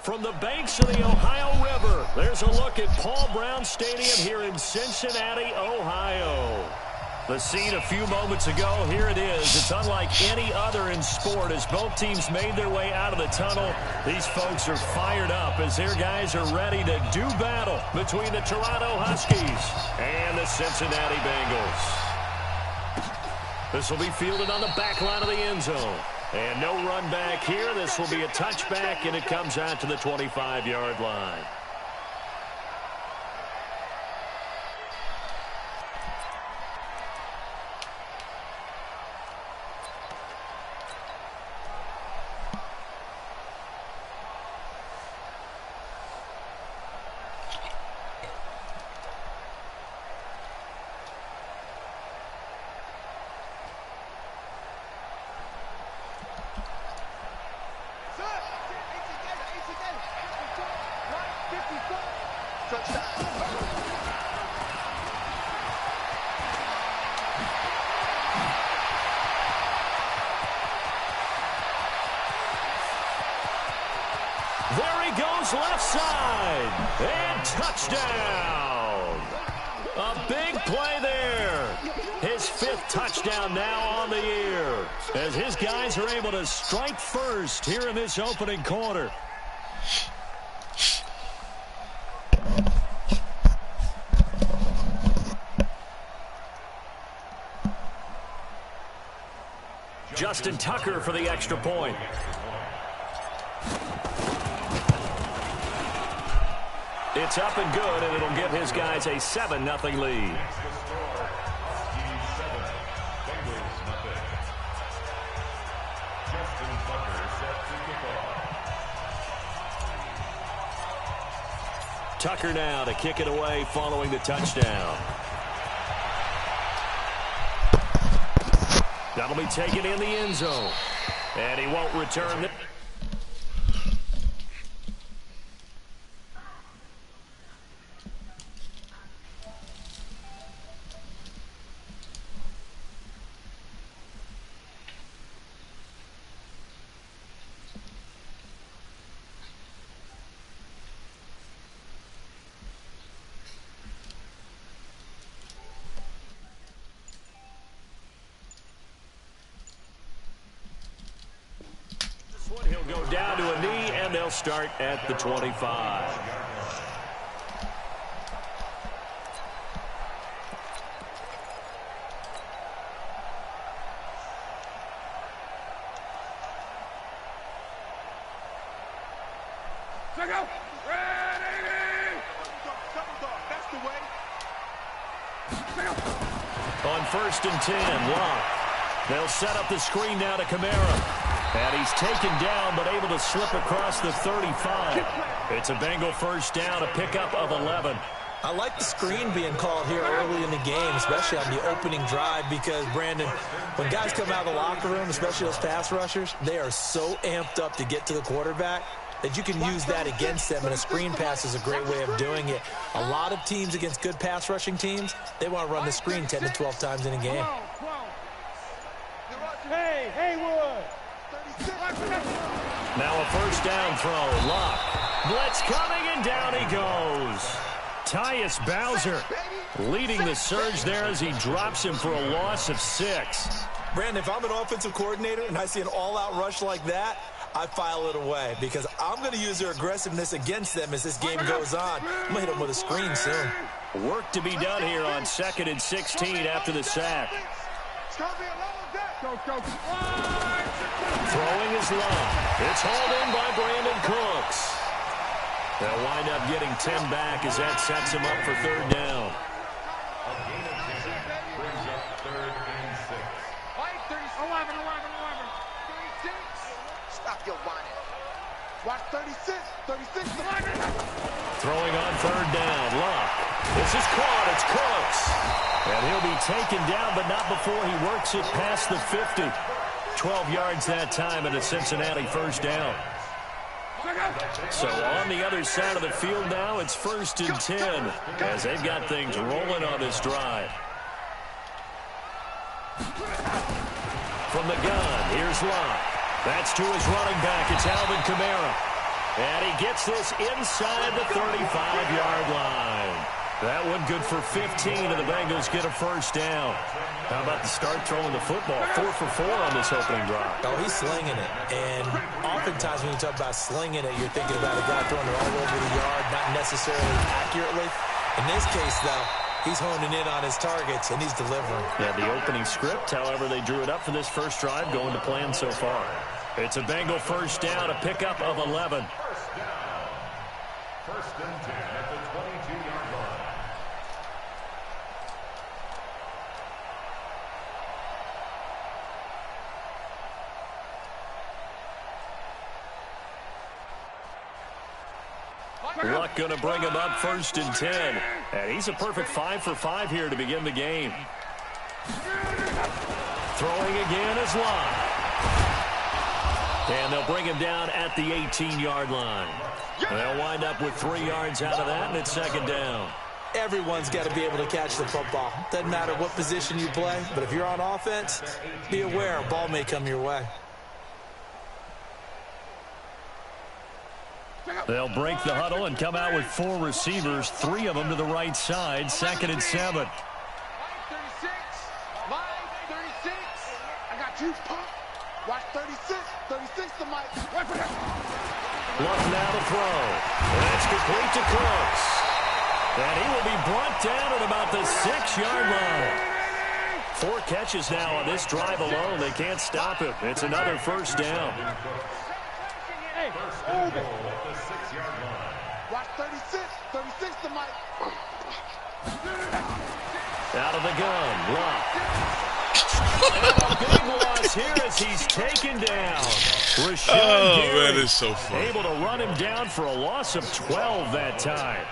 From the banks of the Ohio River, there's a look at Paul Brown Stadium here in Cincinnati, Ohio. The scene a few moments ago, here it is. It's unlike any other in sport as both teams made their way out of the tunnel. These folks are fired up as their guys are ready to do battle between the Toronto Huskies and the Cincinnati Bengals. This will be fielded on the back line of the end zone. And no run back here. This will be a touchback, and it comes out to the 25-yard line. There he goes left side, and touchdown. A big play there. His 5th touchdown now on the year as his guys are able to strike first here in this opening quarter. Justin Tucker for the extra point. It's up and good, and it'll give his guys a 7-0 lead. Tucker now to kick it away following the touchdown. That'll be taken in the end zone. And he won't return it. He'll go down to a knee, and they'll start at the 25. On 1st and 10, Locke. They'll set up the screen now to Kamara. And he's taken down, but able to slip across the 35. It's a Bengal first down, a pickup of 11. I like the screen being called here early in the game, especially on the opening drive, because, Brandon, when guys come out of the locker room, especially those pass rushers, they are so amped up to get to the quarterback that you can use that against them, and a screen pass is a great way of doing it. A lot of teams against good pass rushing teams, they want to run the screen 10 to 12 times in a game. Hey, Haywood! Now a first down throw. Locke. Blitz coming, and down he goes. Tyus Bowser leading the surge there as he drops him for a loss of 6. Brandon, if I'm an offensive coordinator and I see an all-out rush like that, I file it away because I'm going to use their aggressiveness against them as this game goes on. I'm going to hit them with a screen soon. Work to be done here on 2nd and 16 after the sack. Throwing is long. It's hauled in by Brandon Cooks. They'll wind up getting 10 back as that sets him up for 3rd down. Stop your whining. Watch 36. 36. Throwing on 3rd down. Locke. This is caught. It's Cooks. And he'll be taken down, but not before he works it past the 50. 12 yards that time and a Cincinnati first down. So on the other side of the field now, it's 1st and 10 as they've got things rolling on this drive. From the gun, here's Locke. That's to his running back. It's Alvin Kamara. And he gets this inside the 35-yard line. That one good for 15, and the Bengals get a first down. How about the start throwing the football? 4 for 4 on this opening drive. Oh, he's slinging it. And oftentimes when you talk about slinging it, you're thinking about a guy throwing it all over the yard, not necessarily accurately. In this case, though, he's honing in on his targets, and he's delivering. Yeah, the opening script, however, they drew it up for this first drive, going to plan so far. It's a Bengal first down, a pickup of 11. First and 10 at the 22-yard line. Luck going to bring him up first and 10. And he's a perfect 5 for 5 here to begin the game. Throwing again is Luck. And they'll bring him down at the 18-yard line. They'll wind up with 3 yards out of that, and it's second down. Everyone's got to be able to catch the football. Doesn't matter what position you play, but if you're on offense, be aware a ball may come your way. They'll break the huddle and come out with 4 receivers, 3 of them to the right side, second and 7. 36, line 36. I got you, pump. Watch 36, 36 to Mike. Wait for that. Luck now to throw. That's complete to Cooks. And he will be brought down at about the 6-yard line. 4 catches now on this drive alone. They can't stop him. It's another first down. Hey, move it. Watch 36, 36 to Mike. Out of the gun, Luck. And a big loss here as he's taken down. Man, it's so funny. Able to run him down for a loss of 12 that time.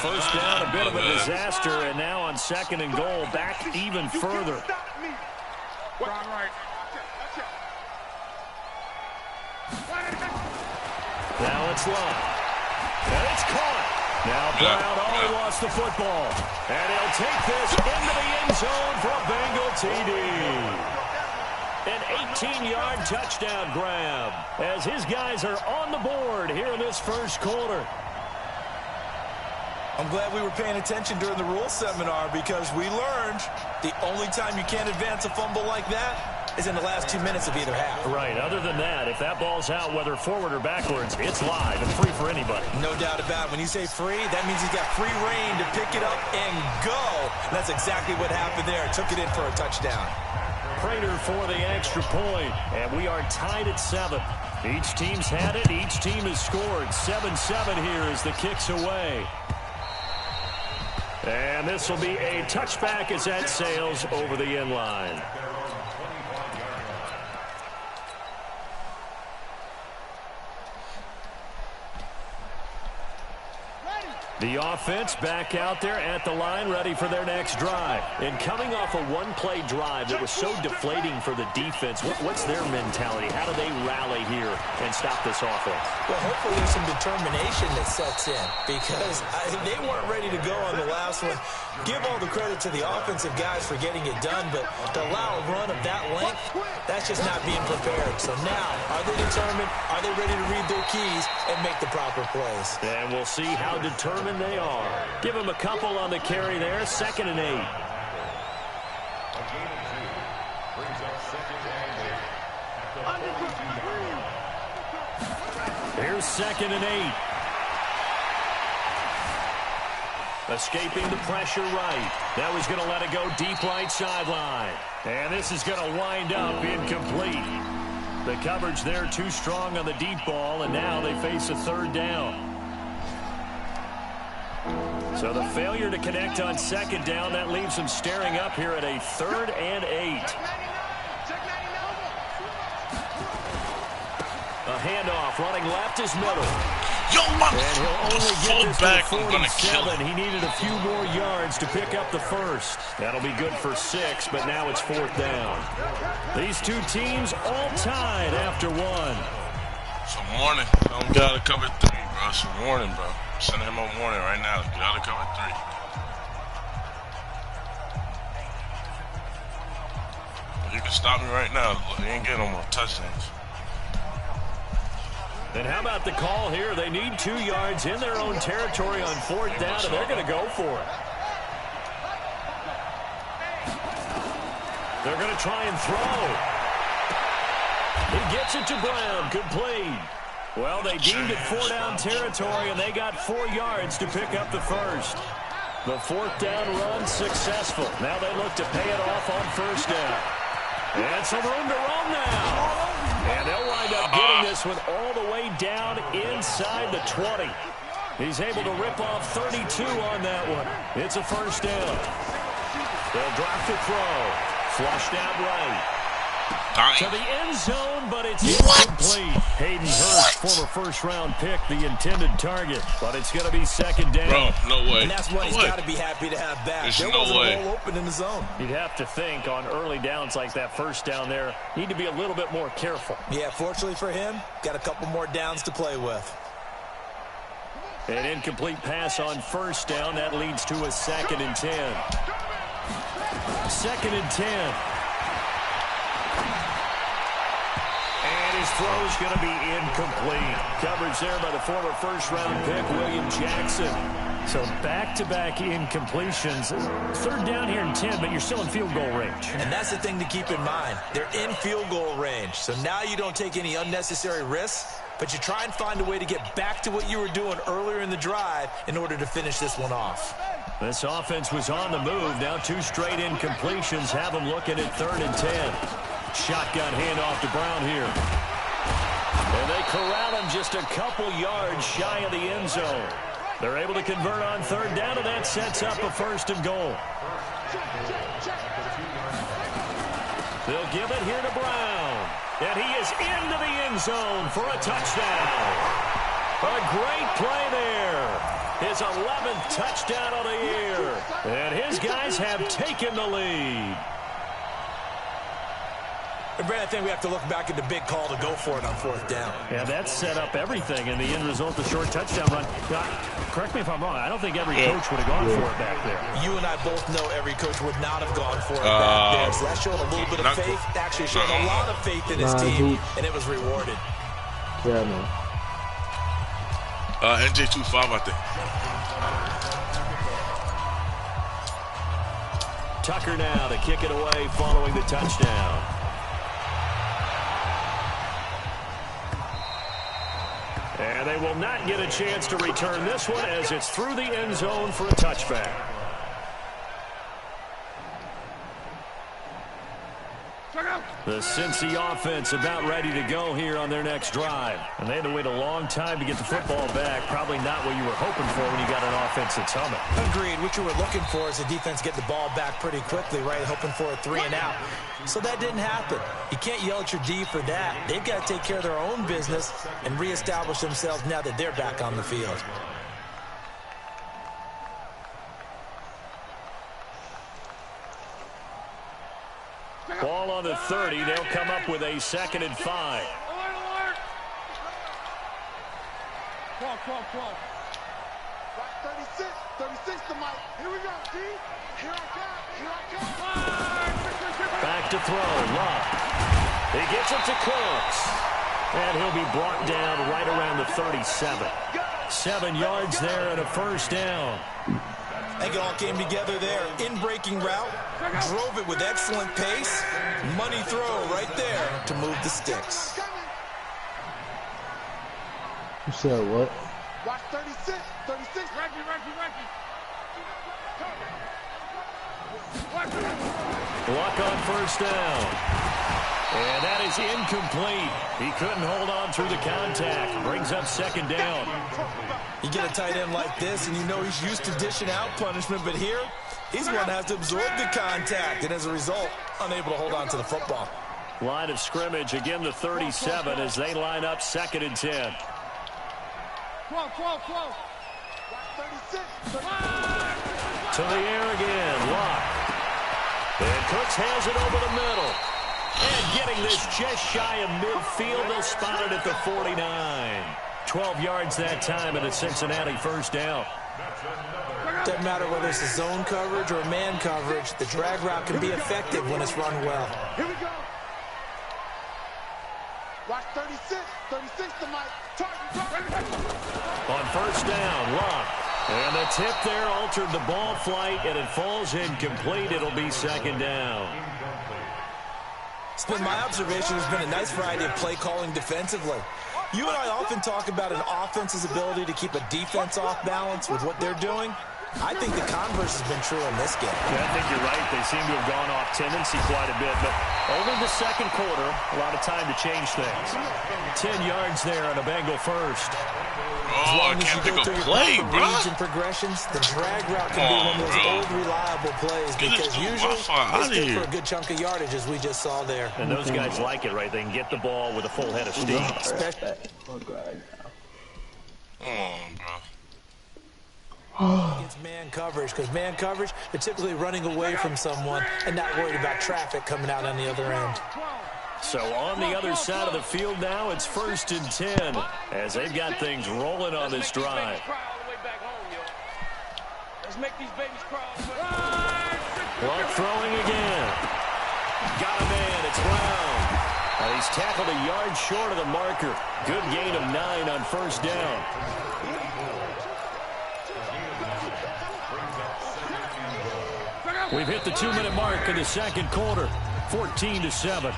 First down, a bit of a disaster, and now on second and goal, back even further. Now it's Luck. And it's caught. Now Brown only lost the football. And he'll take this into the end zone for a Bengal TD. An 18-yard touchdown grab as his guys are on the board here in this first quarter. I'm glad we were paying attention during the rules seminar because we learned the only time you can't advance a fumble like that is in the last 2 minutes of either half. Right. Other than that, if that ball's out, whether forward or backwards, it's live and free for anybody. No doubt about it. When you say free, that means he's got free reign to pick it up and go. And that's exactly what happened there. Took it in for a touchdown. Prater for the extra point, and we are tied at 7. Each team's had it. Each team has scored. 7-7 here as the kick's away. And this will be a touchback as that sails over the end line. The offense back out there at the line, ready for their next drive. And coming off a one-play drive that was so deflating for the defense, what's their mentality? How do they rally here and stop this offense? Well, hopefully there's some determination that sets in because they weren't ready to go on the last one. Give all the credit to the offensive guys for getting it done, but to allow a run of that length, that's just not being prepared. So now, are they determined? Are they ready to read their keys and make the proper plays? And we'll see how determined they are. Give them a couple on the carry there. 2nd and 8. Here's 2nd and 8. Escaping the pressure right. Now he's going to let it go deep right sideline. And this is going to wind up incomplete. The coverage there too strong on the deep ball, and now they face a 3rd down. So the failure to connect on 2nd down, that leaves them staring up here at a 3rd and 8. A handoff, running left is middle. Yo, my fullback, I'm going to kill him. He needed a few more yards to pick up the first. That'll be good for 6, but now it's 4th down. These two teams all tied after 1. It's a warning. I'm got to cover 3, bro. It's a warning, bro. Send him a warning right now. Got to cover 3. You can stop me right now. You ain't getting no more touchdowns. And how about the call here? They need 2 yards in their own territory on 4th down, and they're going to go for it. They're going to try and throw. He gets it to Brown. Complete. Well, they deemed it 4-down territory, and they got 4 yards to pick up the first. The 4th down run successful. Now they look to pay it off on 1st down. And some room to roam now. And they'll wind up getting this one all the way down inside the 20. He's able to rip off 32 on that one. It's a 1st down. They'll drop to throw. Flushed out right. To the end zone, but it's incomplete. Hayden Hurst, former first-round pick, the intended target. But it's going to be 2nd down. Bro, no way. And that's what he's got to be happy to have back. There's there no wasn't way. a hole open in the zone. You'd have to think on early downs like that 1st down there, need to be a little bit more careful. Yeah, fortunately for him, got a couple more downs to play with. An incomplete pass on 1st down. That leads to a 2nd and 10. 2nd and 10. And his throw's going to be incomplete. Coverage there by the former first-round pick, William Jackson. So back-to-back incompletions. 3rd down here and 10, but you're still in field goal range. And that's the thing to keep in mind. They're in field goal range. So now you don't take any unnecessary risks, but you try and find a way to get back to what you were doing earlier in the drive in order to finish this one off. This offense was on the move. Now 2 straight incompletions have them looking at 3rd and 10. Shotgun handoff to Brown here. And they corral him just a couple yards shy of the end zone. They're able to convert on 3rd down, and that sets up a 1st and goal. They'll give it here to Brown. And he is into the end zone for a touchdown. A great play there. His 11th touchdown of the year. And his guys have taken the lead. And Brad, I think we have to look back at the big call to go for it on 4th down. Yeah, that set up everything, and the end result, the short touchdown run. Correct me if I'm wrong. I don't think every coach would have gone for it back there. You and I both know every coach would not have gone for it back there. So that showed a little bit of faith. Actually showed a lot of faith in his team, and it was rewarded. Yeah, man. NJ25, I think. Tucker now to kick it away following the touchdown. And they will not get a chance to return this one as it's through the end zone for a touchback. The Cincy offense about ready to go here on their next drive. And they had to wait a long time to get the football back. Probably not what you were hoping for when you got an offense that's humming. Agreed. What you were looking for is the defense get the ball back pretty quickly, right? Hoping for a 3 and out. So that didn't happen. You can't yell at your D for that. They've got to take care of their own business and reestablish themselves now that they're back on the field. Ball on the 30. They'll come up with a 2nd and 5. Come on. 36 to Mike. Here we go, D. Here I come. Back to throw. Love. He gets it to Cooks. And he'll be brought down right around the 37. 7 yards there and a 1st down. I think it all came together there. In-breaking route, drove it with excellent pace. Money throw right there to move the sticks. You said what? Watch 36. Reggie. Luck on 1st down. And that is incomplete. He couldn't hold on through the contact. Brings up 2nd down. You get a tight end like this, and you know he's used to dishing out punishment, but here, he's the one that has to absorb the contact, and as a result, unable to hold on to the football. Line of scrimmage, again the 37 as they line up 2nd and 10. Watch 36. To the air again, Locke. And Cooks has it over the middle. And getting this just shy of midfield, they'll spot it at the 49. 12 yards that time and a Cincinnati 1st down. Doesn't matter whether it's a zone coverage or a man coverage, the drag route can be effective when it's run well. Here we go. Watch 36. 36 to Mike. Target. On first down, Luck. And the tip there altered the ball flight, and it falls incomplete. It'll be second down. It's been my observation there's been a nice variety of play calling defensively. You and I often talk about an offense's ability to keep a defense off balance with what they're doing. I think the converse has been true in this game. Yeah, I think you're right. They seem to have gone off tendency quite a bit, but over the second quarter, a lot of time to change things. 10 yards there on a Bengal first. Oh, I can't think of play, bro. And progressions, the drag route can be one of those old, reliable plays because usually it's good for a good chunk of yardage, as we just saw there. And those guys like it, right? They can get the ball with a full head of steam. Come on, bro. Against man coverage, because man coverage, they're typically running away from someone and not worried about traffic coming out on the other end. So on the other side of the field now, it's 1st and 10 as they've got things rolling on this drive. Let's make these babies cry. Luck throwing again. Got a man. It's Brown. And he's tackled a yard short of the marker. Good gain of 9 on first down. We've hit the 2-minute mark in the second quarter. 14-7.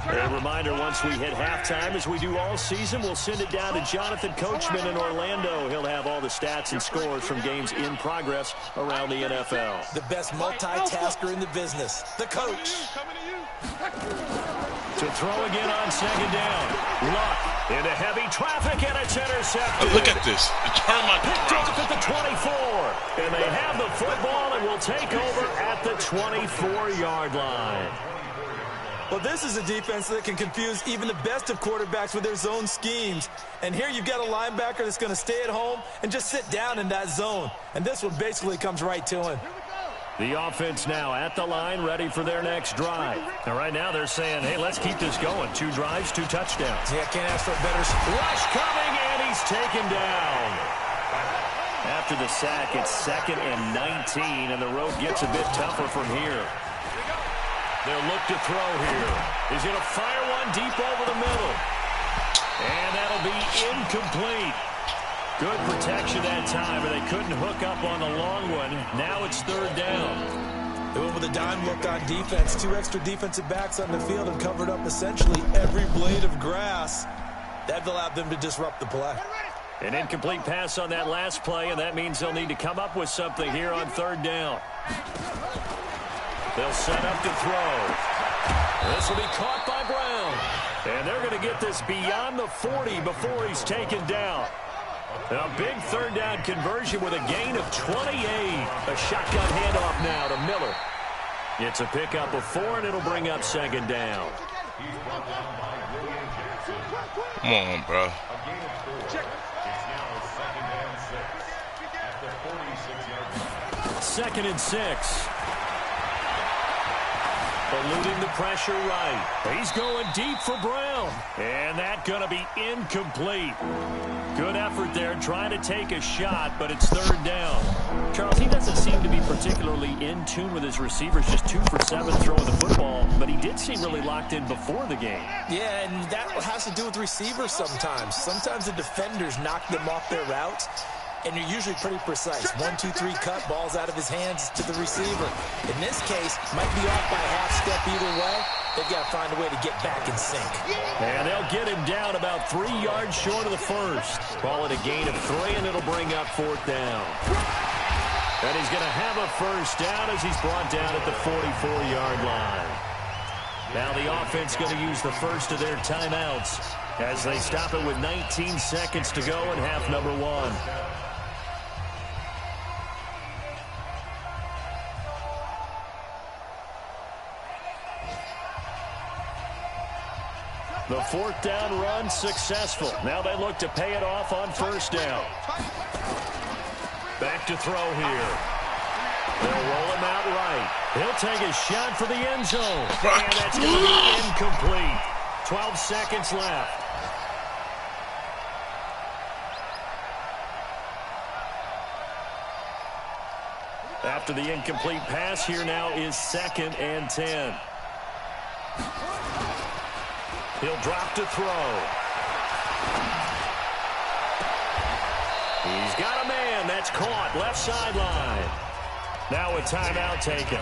A reminder, once we hit halftime, as we do all season, we'll send it down to Jonathan Coachman in Orlando. He'll have all the stats and scores from games in progress around the NFL. The best multitasker in the business, the coach. To throw again on second down. Luck into heavy traffic, and it's intercepted. Look at this. It's picked off at the 24. And they have the football and will take over at the 24-yard line. Well, this is a defense that can confuse even the best of quarterbacks with their zone schemes. And here you've got a linebacker that's going to stay at home and just sit down in that zone. And this one basically comes right to him. The offense now at the line, ready for their next drive. And right now they're saying, hey, let's keep this going. 2 drives, 2 touchdowns. Yeah, can't ask for a better rush coming, and he's taken down. After the sack, it's 2nd and 19, and the road gets a bit tougher from here. They'll look to throw here. He's going to fire one deep over the middle. And that'll be incomplete. Good protection that time, but they couldn't hook up on the long one. Now it's 3rd down. They went with a dime look on defense. 2 extra defensive backs on the field and covered up essentially every blade of grass. That allowed them to disrupt the play. An incomplete pass on that last play, and that means they'll need to come up with something here on 3rd down. They'll set up to throw. This will be caught by Brown. And they're going to get this beyond the 40 before he's taken down. A big 3rd down conversion with a gain of 28. A shotgun handoff now to Miller. It's a pickup of 4, and it'll bring up 2nd down. Come on, bro. 2nd and 6. Eluding the pressure right. He's going deep for Brown. And that's going to be incomplete. Good effort there trying to take a shot, but it's 3rd down. Charles, he doesn't seem to be particularly in tune with his receivers, just 2 for 7 throwing the football, but he did seem really locked in before the game. Yeah, and that has to do with receivers sometimes. Sometimes the defenders knock them off their routes, and you're usually pretty precise. 1, 2, 3 cut, balls out of his hands to the receiver. In this case, might be off by a half step either way. They've got to find a way to get back in sync. And they'll get him down about 3 yards short of the first. Call it a gain of 3, and it'll bring up 4th down. And he's going to have a first down as he's brought down at the 44-yard line. Now the offense going to use the first of their timeouts as they stop it with 19 seconds to go in half number 1. The 4th down run successful. Now they look to pay it off on first down. Back to throw here. They'll roll him out right. He'll take a shot for the end zone. And that's going to be incomplete. 12 seconds left. After the incomplete pass, here now is 2nd and 10. He'll drop to throw. He's got a man. That's caught. Left sideline. Now a timeout taken.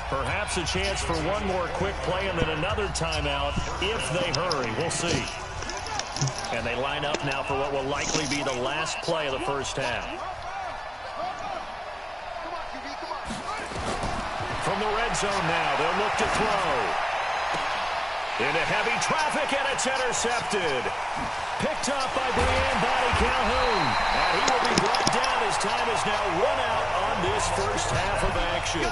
Perhaps a chance for one more quick play and then another timeout if they hurry. We'll see. And they line up now for what will likely be the last play of the first half. From the red zone now, they'll look to throw. Into heavy traffic, and it's intercepted. Picked up by Brian Body Calhoun. And he will be brought down as time is now run out on this first half of action.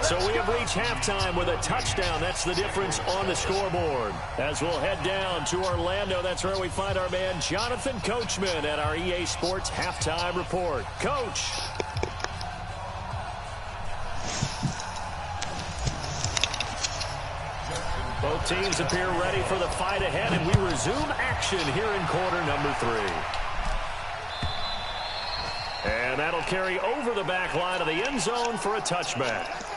So we have reached halftime with a touchdown. That's the difference on the scoreboard. As we'll head down to Orlando, that's where we find our man Jonathan Coachman at our EA Sports Halftime Report. Coach. Both teams appear ready for the fight ahead, and we resume action here in quarter number 3. And that'll carry over the back line of the end zone for a touchback.